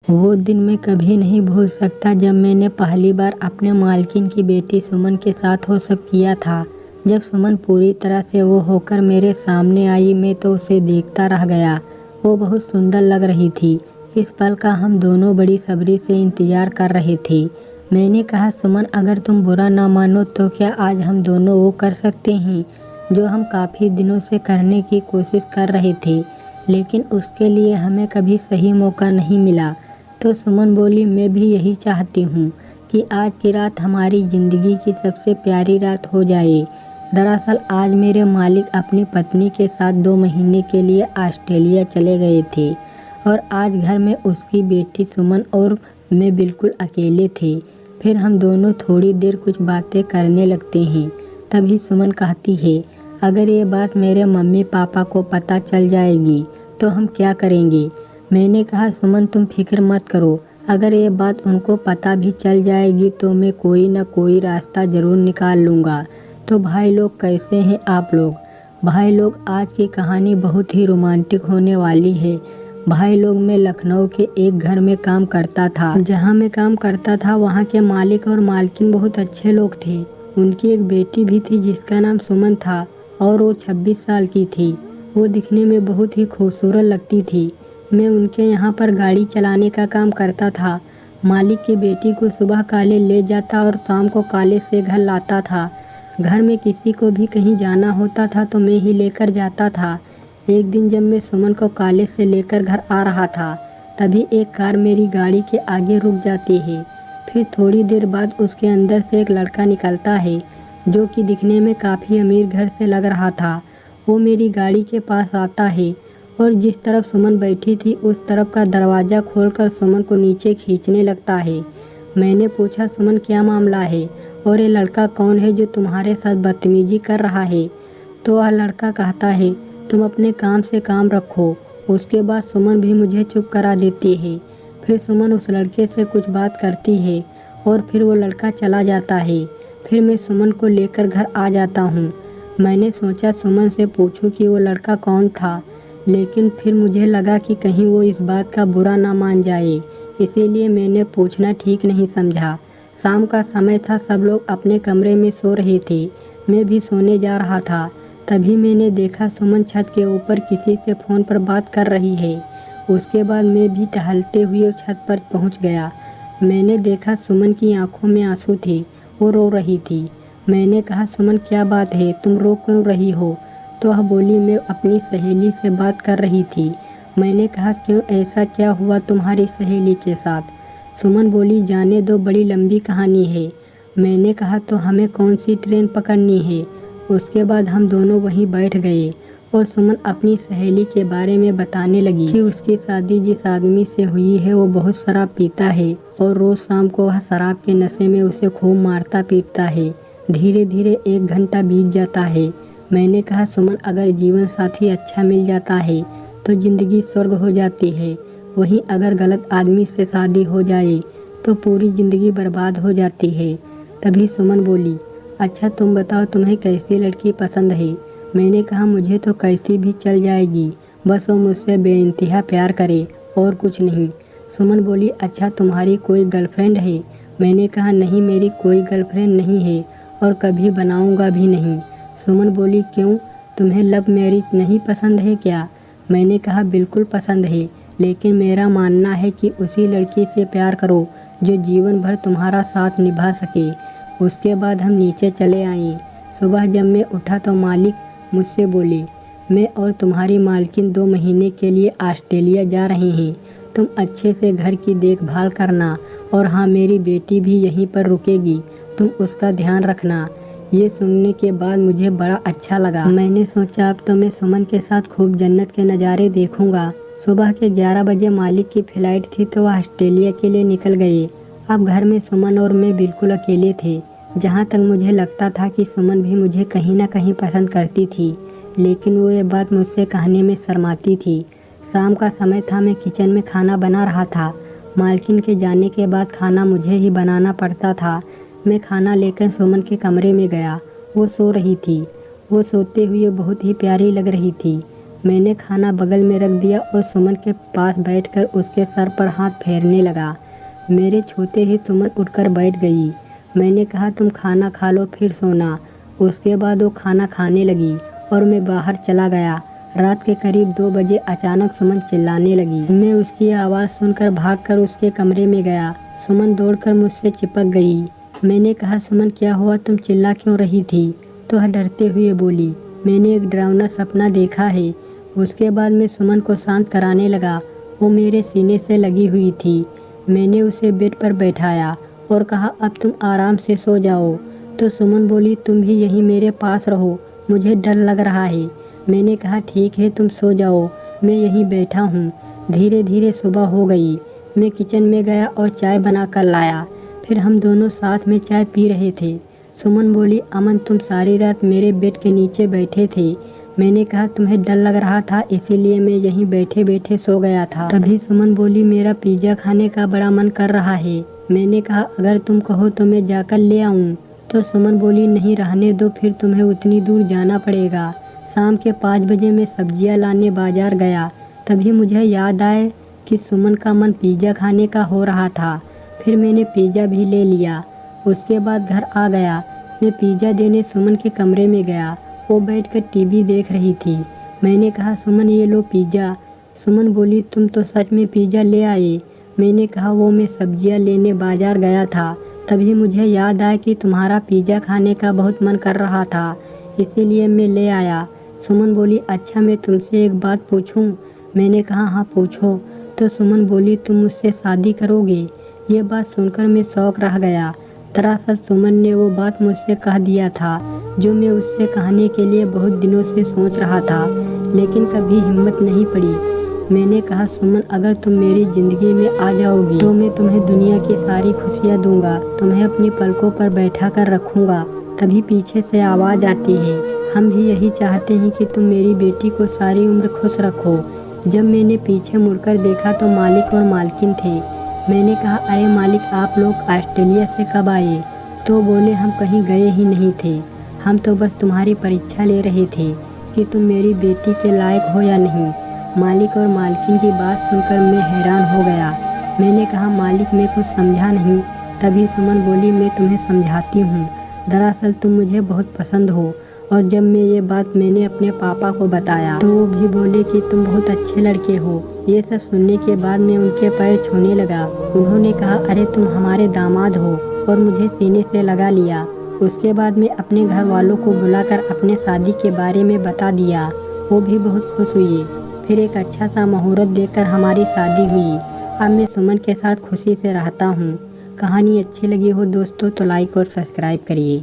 वो दिन मैं कभी नहीं भूल सकता जब मैंने पहली बार अपने मालकिन की बेटी सुमन के साथ वो सब किया था। जब सुमन पूरी तरह से वो होकर मेरे सामने आई, मैं तो उसे देखता रह गया। वो बहुत सुंदर लग रही थी। इस पल का हम दोनों बड़ी सब्री से इंतजार कर रहे थे। मैंने कहा, सुमन, अगर तुम बुरा ना मानो तो क्या आज हम दोनों वो कर सकते हैं जो हम काफ़ी दिनों से करने की कोशिश कर रहे थे, लेकिन उसके लिए हमें कभी सही मौका नहीं मिला। तो सुमन बोली, मैं भी यही चाहती हूँ कि आज की रात हमारी ज़िंदगी की सबसे प्यारी रात हो जाए। दरअसल आज मेरे मालिक अपनी पत्नी के साथ 2 महीने के लिए ऑस्ट्रेलिया चले गए थे और आज घर में उसकी बेटी सुमन और मैं बिल्कुल अकेले थे। फिर हम दोनों थोड़ी देर कुछ बातें करने लगते हैं। तभी सुमन कहती है, अगर ये बात मेरे मम्मी पापा को पता चल जाएगी तो हम क्या करेंगे। मैंने कहा, सुमन, तुम फिक्र मत करो। अगर ये बात उनको पता भी चल जाएगी तो मैं कोई ना कोई रास्ता ज़रूर निकाल लूँगा। तो भाई लोग, कैसे हैं आप लोग? भाई लोग, आज की कहानी बहुत ही रोमांटिक होने वाली है। भाई लोग, मैं लखनऊ के एक घर में काम करता था। जहाँ मैं काम करता था वहाँ के मालिक और मालकिन बहुत अच्छे लोग थे। उनकी एक बेटी भी थी जिसका नाम सुमन था और वो 26 साल की थी। वो दिखने में बहुत ही खूबसूरत लगती थी। मैं उनके यहाँ पर गाड़ी चलाने का काम करता था। मालिक की बेटी को सुबह कॉलेज ले जाता और शाम को कॉलेज से घर लाता था। घर में किसी को भी कहीं जाना होता था तो मैं ही लेकर जाता था। एक दिन जब मैं सुमन को कॉलेज से लेकर घर आ रहा था, तभी एक कार मेरी गाड़ी के आगे रुक जाती है। फिर थोड़ी देर बाद उसके अंदर से एक लड़का निकलता है जो कि दिखने में काफ़ी अमीर घर से लग रहा था। वो मेरी गाड़ी के पास आता है और जिस तरफ सुमन बैठी थी उस तरफ का दरवाज़ा खोलकर सुमन को नीचे खींचने लगता है। मैंने पूछा, सुमन, क्या मामला है और ये लड़का कौन है जो तुम्हारे साथ बदतमीजी कर रहा है? तो वह लड़का कहता है, तुम अपने काम से काम रखो। उसके बाद सुमन भी मुझे चुप करा देती है। फिर सुमन उस लड़के से कुछ बात करती है और फिर वो लड़का चला जाता है। फिर मैं सुमन को लेकर घर आ जाता हूँ। मैंने सोचा सुमन से पूछूं कि वो लड़का कौन था, लेकिन फिर मुझे लगा कि कहीं वो इस बात का बुरा ना मान जाए, इसीलिए मैंने पूछना ठीक नहीं समझा। शाम का समय था, सब लोग अपने कमरे में सो रहे थे। मैं भी सोने जा रहा था। तभी मैंने देखा सुमन छत के ऊपर किसी से फ़ोन पर बात कर रही है। उसके बाद मैं भी टहलते हुए छत पर पहुंच गया। मैंने देखा सुमन की आंखों में आंसू थे, वो रो रही थी। मैंने कहा, सुमन, क्या बात है, तुम रो क्यों रही हो? तो वह बोली, मैं अपनी सहेली से बात कर रही थी। मैंने कहा, क्यों, ऐसा क्या हुआ तुम्हारी सहेली के साथ? सुमन बोली, जाने दो, बड़ी लंबी कहानी है। मैंने कहा, तो हमें कौन सी ट्रेन पकड़नी है? उसके बाद हम दोनों वहीं बैठ गए और सुमन अपनी सहेली के बारे में बताने लगी कि उसकी शादी जिस आदमी से हुई है वो बहुत शराब पीता है और रोज़ शाम को वह शराब के नशे में उसे खूब मारता पीटता है। धीरे धीरे 1 घंटा बीत जाता है। मैंने कहा, सुमन, अगर जीवन साथी अच्छा मिल जाता है तो ज़िंदगी स्वर्ग हो जाती है, वहीं अगर गलत आदमी से शादी हो जाए तो पूरी ज़िंदगी बर्बाद हो जाती है। तभी सुमन बोली, अच्छा, तुम बताओ, तुम्हें कैसी लड़की पसंद है? मैंने कहा, मुझे तो कैसी भी चल जाएगी, बस वो मुझसे बेइंतहा प्यार करे और कुछ नहीं। सुमन बोली, अच्छा, तुम्हारी कोई गर्लफ्रेंड है? मैंने कहा, नहीं, मेरी कोई गर्लफ्रेंड नहीं है और कभी बनाऊंगा भी नहीं। सुमन बोली, क्यों, तुम्हें लव मैरिज नहीं पसंद है क्या? मैंने कहा, बिल्कुल पसंद है, लेकिन मेरा मानना है कि उसी लड़की से प्यार करो जो जीवन भर तुम्हारा साथ निभा सके। उसके बाद हम नीचे चले आए। सुबह जब मैं उठा तो मालिक मुझसे बोले, मैं और तुम्हारी मालकिन 2 महीने के लिए ऑस्ट्रेलिया जा रहे हैं। तुम अच्छे से घर की देखभाल करना और हाँ, मेरी बेटी भी यहीं पर रुकेगी, तुम उसका ध्यान रखना। ये सुनने के बाद मुझे बड़ा अच्छा लगा। मैंने सोचा अब तो मैं सुमन के साथ खूब जन्नत के नज़ारे देखूंगा। सुबह के 11 बजे मालिक की फ़्लाइट थी तो वह ऑस्ट्रेलिया के लिए निकल गए। अब घर में सुमन और मैं बिल्कुल अकेले थे। जहाँ तक मुझे लगता था कि सुमन भी मुझे कहीं ना कहीं पसंद करती थी, लेकिन वो ये बात मुझसे कहने में शर्माती थी। शाम का समय था, मैं किचन में खाना बना रहा था। मालकिन के जाने के बाद खाना मुझे ही बनाना पड़ता था। मैं खाना लेकर सुमन के कमरे में गया। वो सो रही थी। वो सोते हुए बहुत ही प्यारी लग रही थी। मैंने खाना बगल में रख दिया और सुमन के पास बैठकर उसके सर पर हाथ फेरने लगा। मेरे छूते ही सुमन उठकर बैठ गई। मैंने कहा तुम खाना खा लो फिर सोना। उसके बाद वो खाना खाने लगी और मैं बाहर चला गया। रात के करीब 2 बजे अचानक सुमन चिल्लाने लगी। मैं उसकी आवाज़ सुनकर भागकर उसके कमरे में गया। सुमन दौड़कर मुझसे चिपक गई। मैंने कहा सुमन क्या हुआ, तुम चिल्ला क्यों रही थी? तो वह डरते हुए बोली मैंने एक डरावना सपना देखा है। उसके बाद मैं सुमन को शांत कराने लगा। वो मेरे सीने से लगी हुई थी। मैंने उसे बेड पर बैठाया और कहा अब तुम आराम से सो जाओ। तो सुमन बोली तुम भी यहीं मेरे पास रहो, मुझे डर लग रहा है। मैंने कहा ठीक है तुम सो जाओ, मैं यहीं बैठा हूँ। धीरे धीरे सुबह हो गई। मैं किचन में गया और चाय बना कर लाया। फिर हम दोनों साथ में चाय पी रहे थे। सुमन बोली अमन तुम सारी रात मेरे बेड के नीचे बैठे थे। मैंने कहा तुम्हें डर लग रहा था इसीलिए मैं यहीं बैठे बैठे सो गया था। तभी सुमन बोली मेरा पिज़्ज़ा खाने का बड़ा मन कर रहा है। मैंने कहा अगर तुम कहो तो मैं जाकर ले आऊँ। तो सुमन बोली नहीं रहने दो, फिर तुम्हें उतनी दूर जाना पड़ेगा। शाम के 5 बजे मैं सब्जियां लाने बाजार गया। तभी मुझे याद आया कि सुमन का मन पिज़्ज़ा खाने का हो रहा था। फिर मैंने पिज़्ज़ा भी ले लिया। उसके बाद घर आ गया। मैं पिज़्ज़ा देने सुमन के कमरे में गया। वो बैठकर टीवी देख रही थी। मैंने कहा सुमन ये लो पिज़्ज़ा। सुमन बोली तुम तो सच में पिज़्ज़ा ले आए। मैंने कहा वो मैं सब्जियां लेने बाजार गया था। तभी मुझे याद आया कि तुम्हारा पिज़्ज़ा खाने का बहुत मन कर रहा था, इसीलिए मैं ले आया। सुमन बोली अच्छा मैं तुमसे एक बात पूछूं? मैंने कहा हाँ पूछो। तो सुमन बोली तुम मुझसे शादी करोगे? ये बात सुनकर मैं शौक रह गया। दरअसल सुमन ने वो बात मुझसे कह दिया था जो मैं उससे कहने के लिए बहुत दिनों से सोच रहा था, लेकिन कभी हिम्मत नहीं पड़ी। मैंने कहा सुमन अगर तुम मेरी ज़िंदगी में आ जाओगी तो मैं तुम्हें दुनिया की सारी खुशियाँ दूंगा, तुम्हें अपनी पलकों पर बैठा कर रखूँगा। तभी पीछे से आवाज़ आती है हम भी यही चाहते हैं कि तुम मेरी बेटी को सारी उम्र खुश रखो। जब मैंने पीछे मुड़कर देखा तो मालिक और मालकिन थे। मैंने कहा अरे मालिक आप लोग ऑस्ट्रेलिया से कब आए? तो बोले हम कहीं गए ही नहीं थे, हम तो बस तुम्हारी परीक्षा ले रहे थे कि तुम मेरी बेटी के लायक हो या नहीं। मालिक और मालकिन की बात सुनकर मैं हैरान हो गया। मैंने कहा मालिक मैं कुछ समझा नहीं। तभी सुमन बोली मैं तुम्हें समझाती हूँ। दरअसल तुम मुझे बहुत पसंद हो और जब मैं ये बात मैंने अपने पापा को बताया तो वो भी बोले कि तुम बहुत अच्छे लड़के हो। ये सब सुनने के बाद मैं उनके पैर छूने लगा। उन्होंने कहा अरे तुम हमारे दामाद हो और मुझे सीने से लगा लिया। उसके बाद मैं अपने घर वालों को बुलाकर अपने शादी के बारे में बता दिया। वो भी बहुत खुश हुए। फिर एक अच्छा सा मुहूर्त देखकर हमारी शादी हुई। अब मैं सुमन के साथ खुशी से रहता हूँ। कहानी अच्छी लगी हो दोस्तों तो लाइक और सब्सक्राइब करिए।